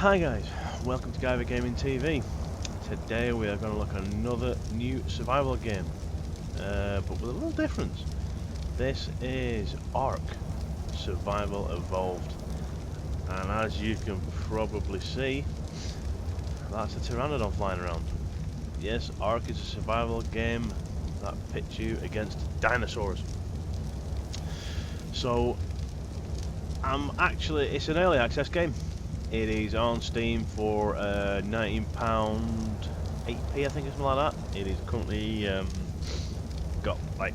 Hi guys, welcome to Guyver Gaming TV. Today we are going to look at another new survival game, but with a little difference. This is Ark Survival Evolved, and as you can probably see, that's a pteranodon flying around. Yes, Ark is a survival game that pits you against dinosaurs. So, it's an early access game. It is on Steam for £19, 8p I think, or something like that. It is currently got like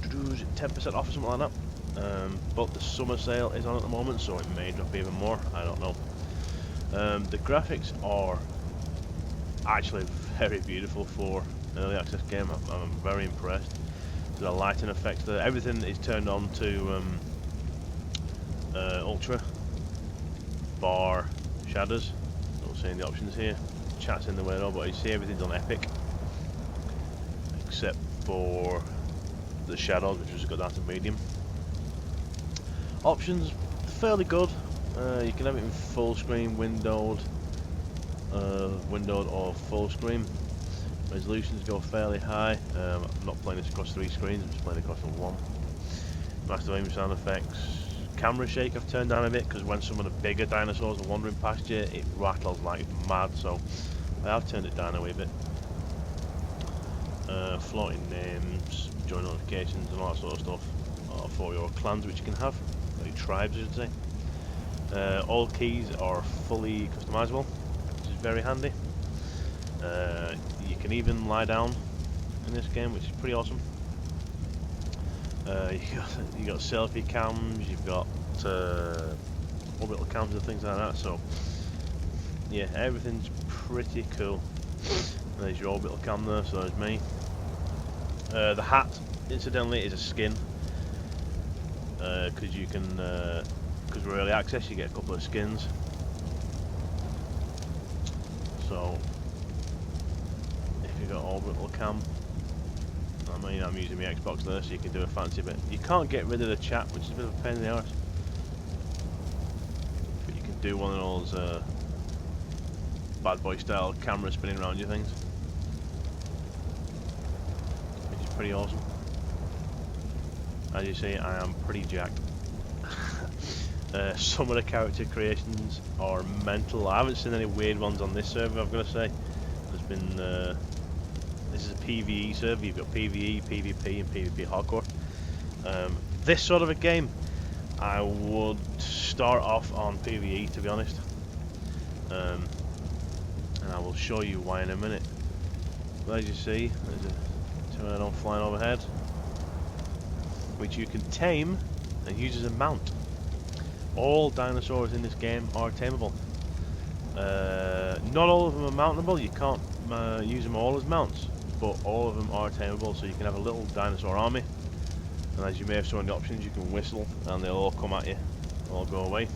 10% off or something like that. But the summer sale is on at the moment, so it may drop even more. I don't know. The graphics are actually very beautiful for an early access game. I'm very impressed. The lighting effects there, everything is turned on to ultra. Bar shadows. Not seeing the options here. Chat's in the way though, but you see everything's on epic except for the shadows, which has got down to medium. Options fairly good. You can have it in full screen, windowed or full screen. Resolutions go fairly high. I'm not playing this across 3 screens. I'm just playing across on 1. Master aim sound effects. Camera shake I've turned down a bit because when some of the bigger dinosaurs are wandering past you, it rattles like mad, so I have turned it down a wee bit. Floating names, join notifications and all that sort of stuff for your clans, which you can have, or your tribes I should say. All keys are fully customizable, which is very handy. You can even lie down in this game, which is pretty awesome. You got selfie cams, you've got orbital cams and things like that. So yeah, everything's pretty cool. There's your orbital cam there, so there's me. The hat, incidentally, is a skin because you can, because we're early access, you get a couple of skins. So if you've got orbital cam. I mean, I'm using my Xbox there, so you can do a fancy bit. You can't get rid of the chat, which is a bit of a pain in the arse. But you can do one of those bad boy style camera spinning around you things, which is pretty awesome. As you see, I am pretty jacked. Some of the character creations are mental. I haven't seen any weird ones on this server, I've got to say. There's been this is a PvE server. You've got PvE, PvP and PvP hardcore. This sort of a game, I would start off on PvE, to be honest. And I will show you why in a minute. But as you see, there's a pteranodon flying overhead, which you can tame and use as a mount. All dinosaurs in this game are tameable. Not all of them are mountable. You can't use them all as mounts, but all of them are tameable, so you can have a little dinosaur army, and as you may have seen in the options, you can whistle and they'll all come at you, they'll all go away.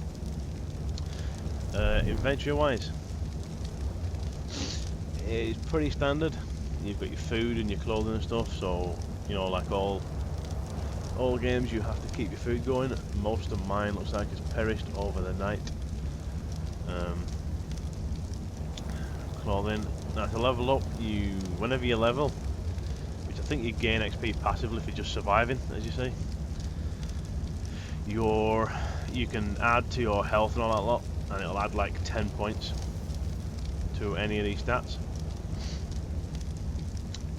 Inventory wise, it's pretty standard. You've got your food and your clothing and stuff, so you know, like all games, you have to keep your food going. Most of mine looks like it's perished over the night. Clothing. Now to level up, whenever you level, which I think you gain XP passively if you're just surviving, as you see, you can add to your health and all that lot, and it'll add like 10 points to any of these stats.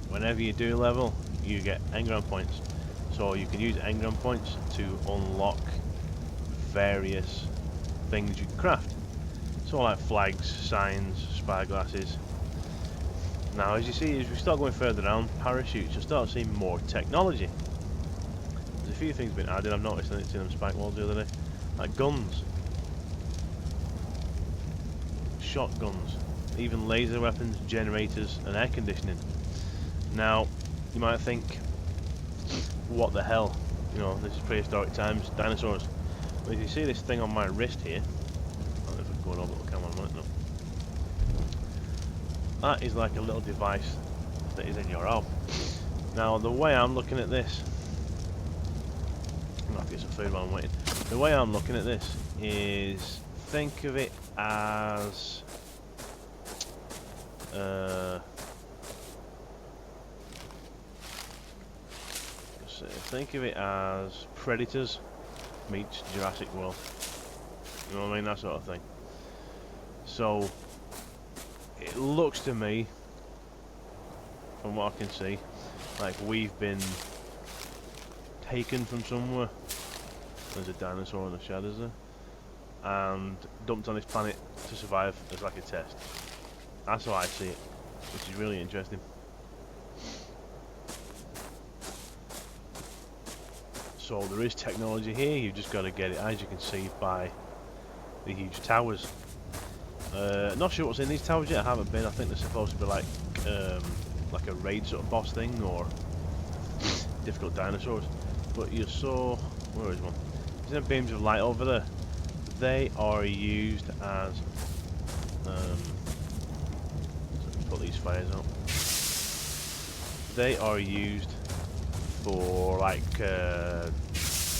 Whenever you do level, you get engram points, so you can use engram points to unlock various things you can craft. So like flags, signs, spyglasses. Now as you see, as we start going further down, parachutes, you'll start seeing more technology. There's a few things been added. I've noticed in them spike walls the other day, like guns, shotguns, even laser weapons, generators and air conditioning. Now you might think, what the hell, you know, this is prehistoric times, dinosaurs. But if you see this thing on my wrist here, I don't know if it's going over the camera on it, no. That is like a little device that is in your arm. Now the way I'm looking at this, I'm gonna have to get some food while I'm waiting. The way I'm looking at this is, think of it as think of it as Predators meets Jurassic World. You know what I mean? That sort of thing. So it looks to me, from what I can see, like we've been taken from somewhere. There's a dinosaur in the shadows there, and dumped on this planet to survive as like a test. That's how I see it, which is really interesting. So there is technology here, you've just got to get it, as you can see, by the huge towers. Not sure what's in these towers yet, I haven't been. I think they're supposed to be like a raid sort of boss thing, or difficult dinosaurs. But you saw, where is one? See them beams of light over there? They are used as, put these fires out. They are used for like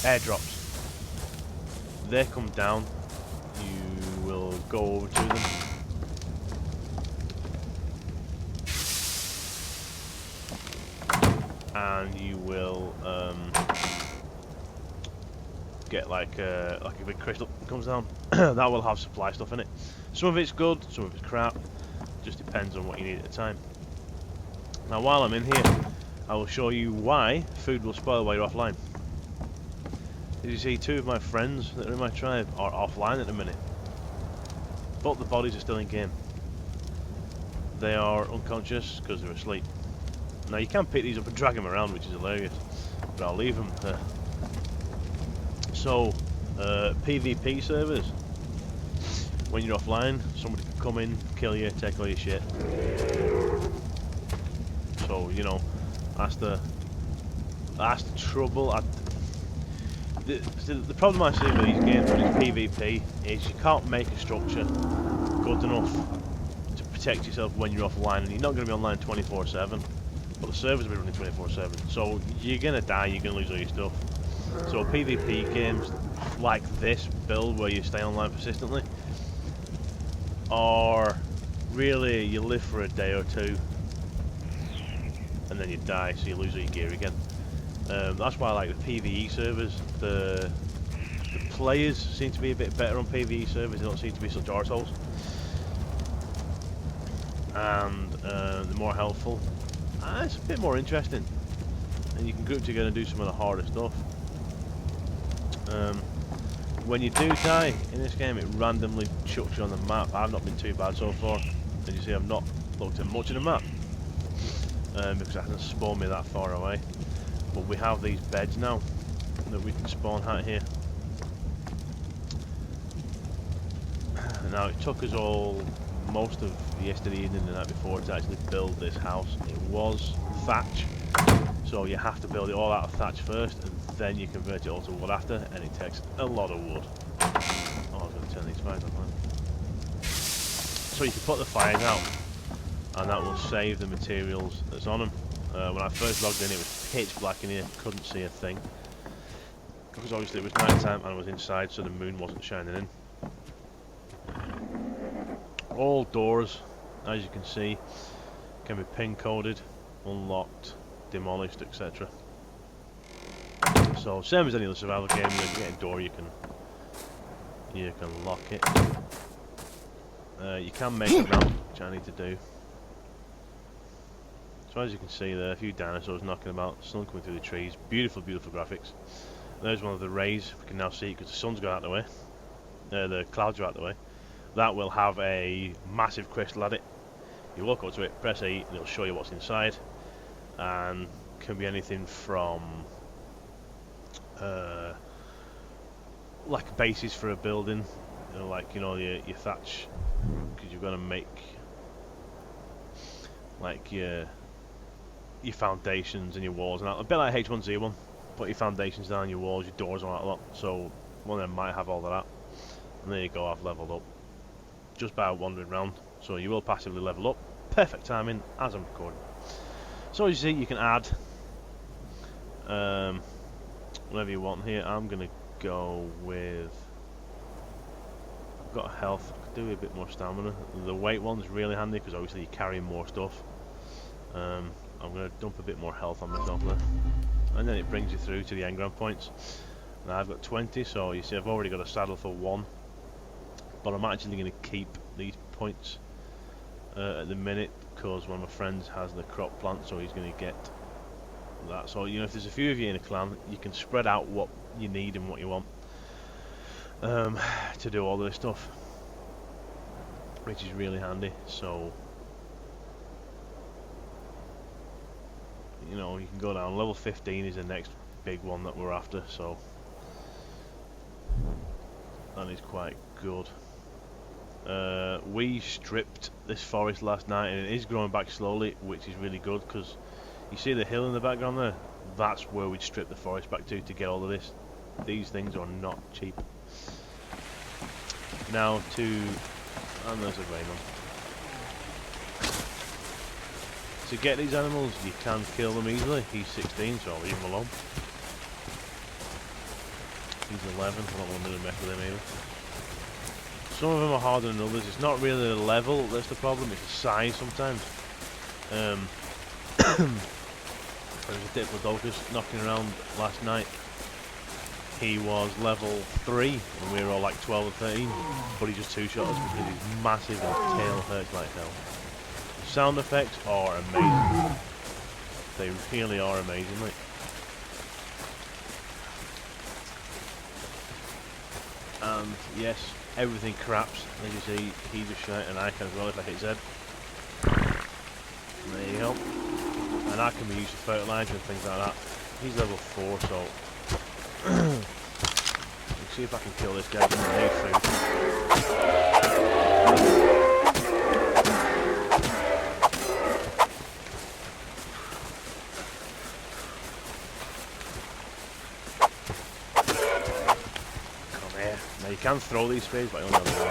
airdrops. They come down, you will go over to them, and you will get like a big crystal that comes down. That will have supply stuff in it. Some of it's good, some of it's crap. Just depends on what you need at the time. Now while I'm in here, I will show you why food will spoil while you're offline. As you see, two of my friends that are in my tribe are offline at the minute, but the bodies are still in game. They are unconscious because they're asleep. Now you can pick these up and drag them around, which is hilarious, but I'll leave them there. So, PvP servers, when you're offline, somebody can come in, kill you, take all your shit. So, you know, that's the trouble. The problem I see with these games when it's PvP is you can't make a structure good enough to protect yourself when you're offline, and you're not going to be online 24/7, but the servers will be running 24/7, so you're going to die, you're going to lose all your stuff. So PvP games like this build, where you stay online persistently, are really, you live for a day or two and then you die, so you lose all your gear again. That's why I like the PvE servers. The players seem to be a bit better on PvE servers, they don't seem to be such arseholes. And they're more helpful. It's a bit more interesting. And you can group together and do some of the harder stuff. When you do die in this game, it randomly chucks you on the map. I've not been too bad so far. As you see, I've not looked at much of the map, because it hasn't spawned me that far away. But we have these beds now that we can spawn at here. Now it took us most of yesterday evening and the night before to actually build this house. It was thatch, so you have to build it all out of thatch first, and then you convert it all to wood after, and it takes a lot of wood. Oh, I was going to turn these fires on. So you can put the fires out, and that will save the materials that's on them. When I first logged in, it was pitch black in here, couldn't see a thing, because obviously it was night time and I was inside, so the moon wasn't shining in. All doors, as you can see, can be pin coded, unlocked, demolished, etc. So same as any other survival game, you get a door, you can lock it. You can make a ramp, which I need to do. So as you can see there, a few dinosaurs knocking about, sun coming through the trees, beautiful, beautiful graphics. There's one of the rays, we can now see because the sun's got out of the way, the clouds are out of the way. That will have a massive crystal at it. You walk up to it, press E, and it'll show you what's inside, and can be anything from like bases for a building, you know, like, you know, your thatch, because you're going to make like your foundations and your walls, and a bit like H1Z1, put your foundations down, your walls, your doors, and all that lot. So one of them might have all of that, and there you go, I've leveled up just by wandering around. So you will passively level up. Perfect timing as I'm recording. So as you see, you can add whatever you want here. I'm gonna go with, I've got a health do a bit more stamina. The weight one's really handy because obviously you're carrying more stuff. I'm going to dump a bit more health on myself there. And then it brings you through to the engram points. Now I've got 20, so you see I've already got a saddle for 1. But I'm actually going to keep these points at the minute because one of my friends has the crop plant, so he's going to get that. So you know, if there's a few of you in a clan, you can spread out what you need and what you want to do all this stuff, which is really handy. So you know, you can go down. Level 15 is the next big one that we're after, so that is quite good. We stripped this forest last night and it is growing back slowly, which is really good because you see the hill in the background there? That's where we'd strip the forest back to get all of this. These things are not cheap. Now to... and there's a Raymond. To get these animals, you can kill them easily. He's 16, so I'll leave him alone. He's 11, I don't want to mess with him either. Some of them are harder than others. It's not really the level that's the problem, it's the size sometimes. There was a Diplodocus knocking around last night. He was level 3 and we were all like 12 or 13, but he just two-shot us because he's massive and his tail hurts like hell. The sound effects are amazing. They really are amazing. Like. And yes, everything craps. As you see, he just shot and I can as well if I hit Z. And there you go. And that can be used for fertilizer and things like that. He's level 4, so let's see if I can kill this guy. I need food. Come here. Now you can throw these spears, but I only have one.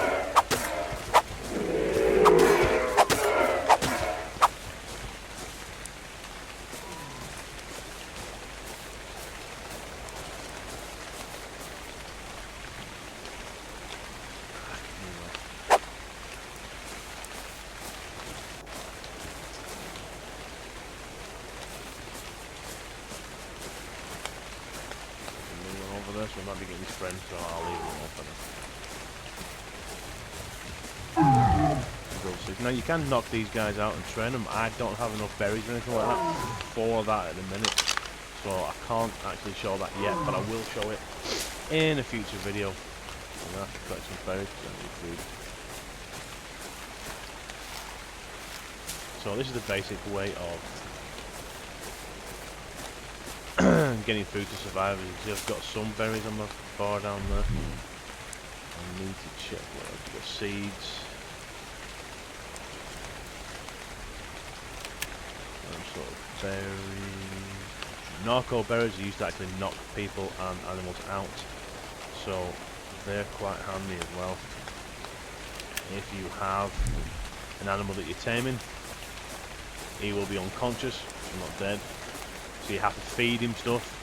So we might be getting his friends, so I'll leave him off. Now you can knock these guys out and train them. I don't have enough berries or anything like that for that at the minute, so I can't actually show that yet, but I will show it in a future video. I'm gonna have to collect some berries because I need food. So this is the basic way of getting food to survive. As you see, I've got some berries on my bar down there. I need to check where I've got seeds. Some sort of berries. Narco berries are used to actually knock people and animals out, so they're quite handy as well. If you have an animal that you're taming, he will be unconscious, not dead. So you have to feed him stuff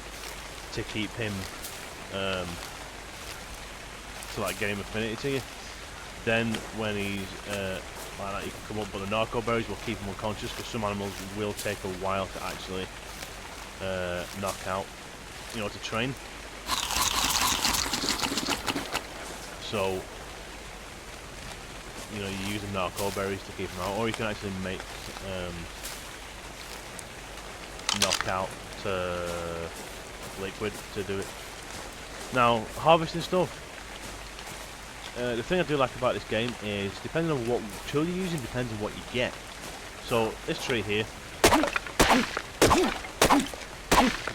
to keep him, to like get him affinity to you. Then when he's like that, you can come up, but the narco berries will keep him unconscious because some animals will take a while to actually knock out, you know, to train. So, you know, you use the narco berries to keep him out, or you can actually make knockout liquid to do it. Now, harvesting stuff. The thing I do like about this game is, depending on what tool you're using, depends on what you get. So this tree here, you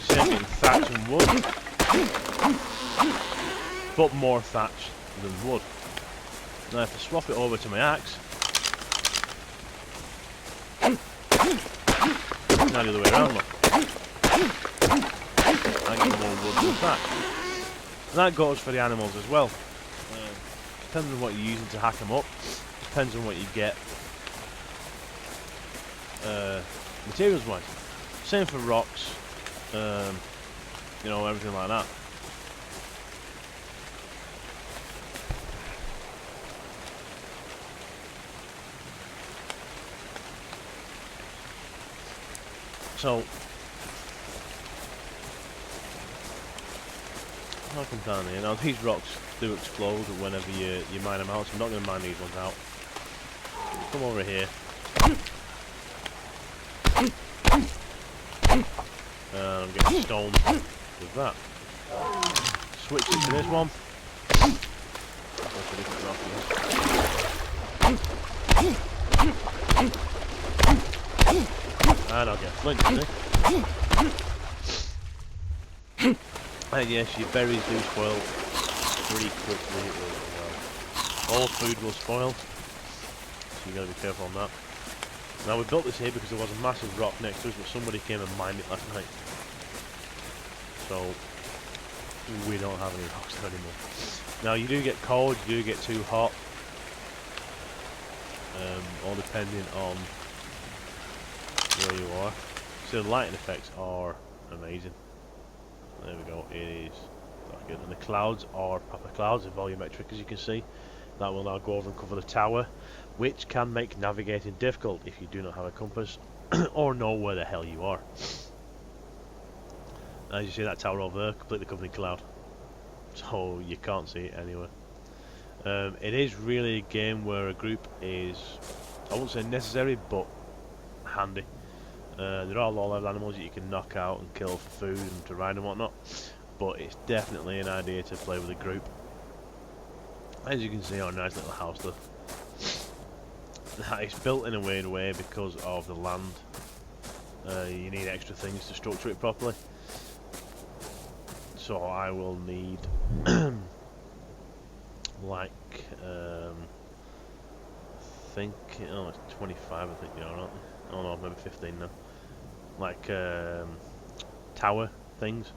see I'm getting thatch and wood, but more thatch than wood. Now if I swap it over to my axe, now the other way around, look. I get more wood than thatch. And that goes for the animals as well. Depends on what you're using to hack them up. Depends on what you get materials wise. Same for rocks, you know, everything like that. So I'll come down here. Now these rocks do explode whenever you mine them out, so I'm not going to mine these ones out. Come over here. And I'm getting stoned with that. Switch it to this one. And I'll get flint, see? And yes, your berries do spoil pretty quickly. All food will spoil, so you got to be careful on that. Now we built this here because there was a massive rock next to us, but somebody came and mined it last night. So we don't have any rocks there anymore. Now you do get cold, you do get too hot, all depending on where you are. So the lighting effects are amazing. There we go, it is that good. And the clouds are proper clouds, they're volumetric as you can see. That will now go over and cover the tower, which can make navigating difficult if you do not have a compass or know where the hell you are. As you see, that tower over there, completely covered in cloud, so you can't see it anywhere. It is really a game where a group is, I won't say necessary, but handy. There are low-level animals that you can knock out and kill for food and to ride and whatnot, but it's definitely an idea to play with a group. As you can see, our nice little house there. It's built in a weird way because of the land. You need extra things to structure it properly. So I will need like I think it's 25 I think they are, aren't they? Oh no, maybe 15 now. Like tower things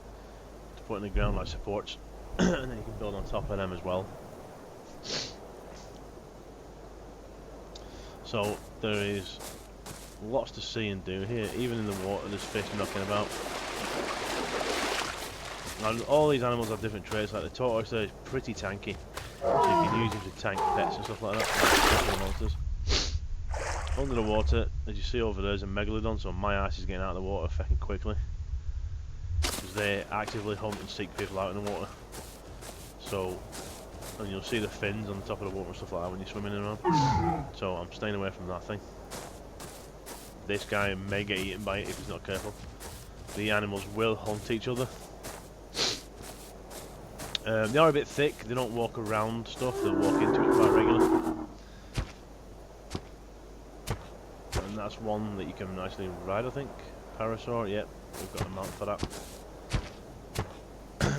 to put in the ground, like supports, and then you can build on top of them as well. So there is lots to see and do here. Even in the water there's fish knocking about. And all these animals have different traits, like the tortoise there is pretty tanky, so you can use him to tank pets and stuff like that, like monsters. Under the water, as you see over there, is a megalodon, so my ass is getting out of the water fucking quickly, because they actively hunt and seek people out in the water. So, and you'll see the fins on the top of the water and stuff like that when you're swimming around. So I'm staying away from that thing. This guy may get eaten by it if he's not careful. The animals will hunt each other. They are a bit thick, they don't walk around stuff, they'll walk into it quite regularly. And that's one that you can nicely ride, I think. Parasaur, yep, we've got a mount for that.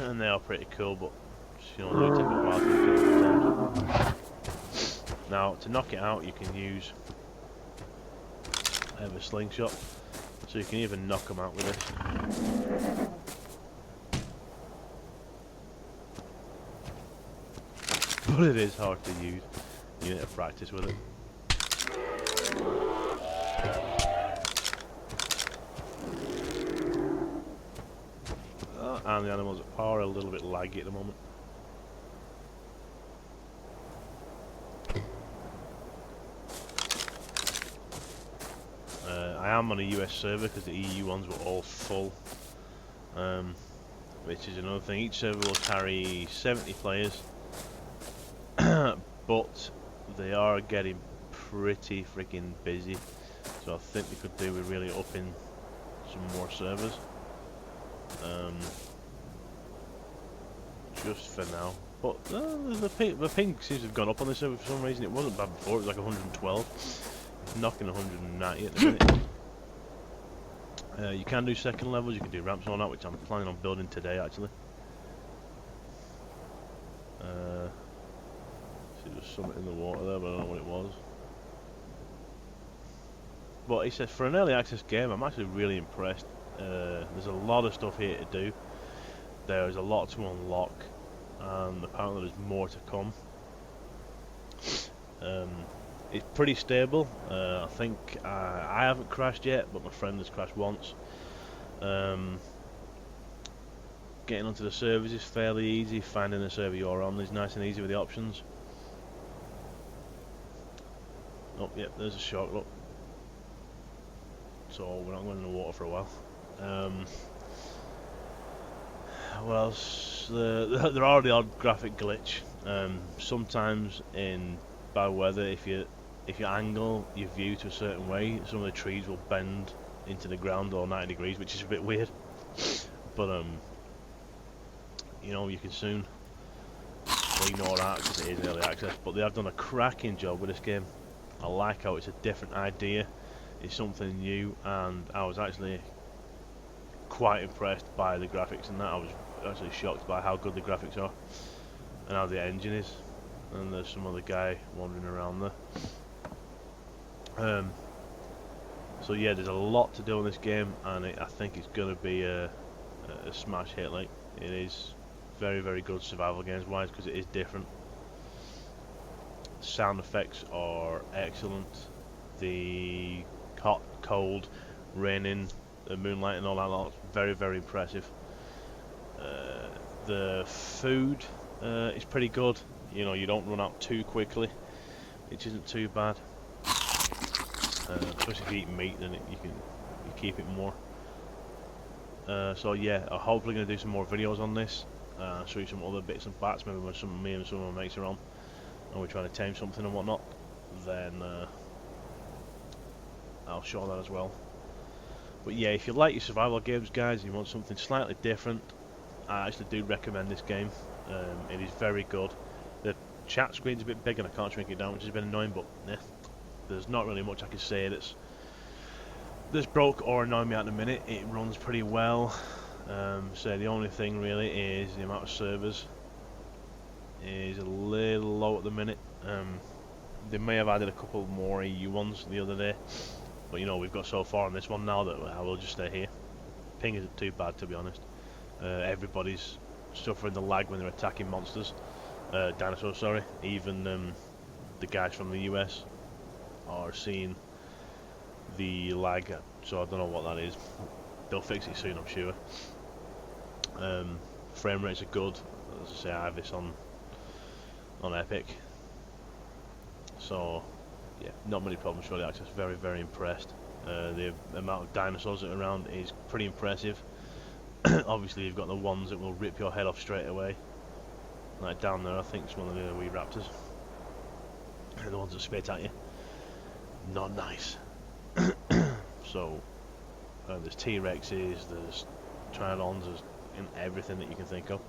And they are pretty cool, but you know, they take a while to kill sometimes. Now, to knock it out, you can use a slingshot, so you can even knock them out with this. But it is hard to use. You need to practice with it. And the animals are a little bit laggy at the moment. I am on a US server because the EU ones were all full. Which is another thing. Each server will carry 70 players. But they are getting pretty freaking busy, so I think we could do with really upping some more servers, just for now. But the ping seems to have gone up on this server for some reason. It wasn't bad before, it was like 112. It's knocking 190 at the minute. You can do second levels, you can do ramps and all that, which I'm planning on building today actually. There's something in the water there, but I don't know what it was. But he says for an early access game, I'm actually really impressed. There's a lot of stuff here to do. There's a lot to unlock, and apparently there's more to come. It's pretty stable. I think I haven't crashed yet, but my friend has crashed once. Getting onto the servers is fairly easy. Finding the server you're on is nice and easy with the options. Oh, yep, there's a shark, look. so we're not going in the water for a while. What else? There are the odd graphic glitch. Sometimes in bad weather, if you angle your view to a certain way, some of the trees will bend into the ground or 90 degrees, which is a bit weird. But you know, you can soon ignore that because it is early access. But they have done a cracking job with this game. I like how it's a different idea. It's something new, and I was actually quite impressed by the graphics and that. I was actually shocked by how good the graphics are and how the engine is. And there's some other guy wandering around there. So yeah, there's a lot to do in this game, and I think it's going to be a smash hit. Like, it is very, very good survival games wise because it is different. Sound effects are excellent. The hot, cold, raining, the moonlight and all that lot, very, very impressive. The food is pretty good. You know, you don't run out too quickly, which isn't too bad. Especially if you eat meat, then you keep it more. So yeah, I'm hopefully going to do some more videos on this. Show you some other bits and bats, maybe when me and some of my mates are on and we're trying to tame something and whatnot. Then I'll show that as well. But yeah, if you like your survival games, guys, and you want something slightly different, I actually do recommend this game. It is very good. The chat screen's a bit big and I can't shrink it down, which has been annoying, but yeah, there's not really much I can say that's broke or annoying me at the minute. It runs pretty well. So the only thing really is the amount of servers is a little low at the minute. They may have added a couple more EU ones the other day, but you know, we've got so far on this one now that I will just stay here. Ping isn't too bad, to be honest. Everybody's suffering the lag when they're attacking monsters, dinosaurs, sorry. Even the guys from the US are seeing the lag, so I don't know what that is. They'll fix it soon, I'm sure. Frame rates are good. As I say, I have this on Epic, so yeah, not many problems for early access. Very, very impressed. The amount of dinosaurs that are around is pretty impressive. Obviously you've got the ones that will rip your head off straight away, like down there. I think it's one of the wee raptors. The ones that spit at you, not nice. So there's T-Rexes, there's Tridons, there's everything that you can think of,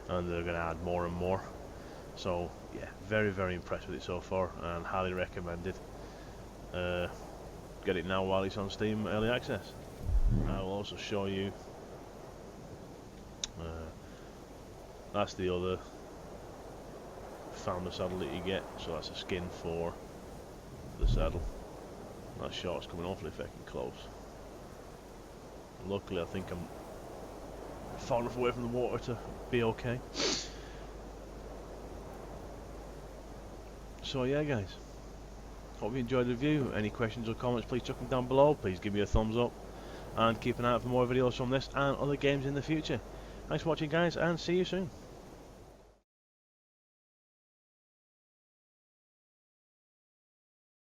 and they're going to add more and more. So yeah, very, very impressed with it so far, and highly recommended. Get it now while it's on Steam early access. I will also show you. That's the other founder saddle that you get. So that's a skin for the saddle. That shot's coming awfully fucking close. Luckily, I think I'm far enough away from the water to be okay. So yeah, guys, hope you enjoyed the review. Any questions or comments, please chuck them down below. Please give me a thumbs up, and keep an eye out for more videos from this and other games in the future. Thanks for watching, guys, and see you soon.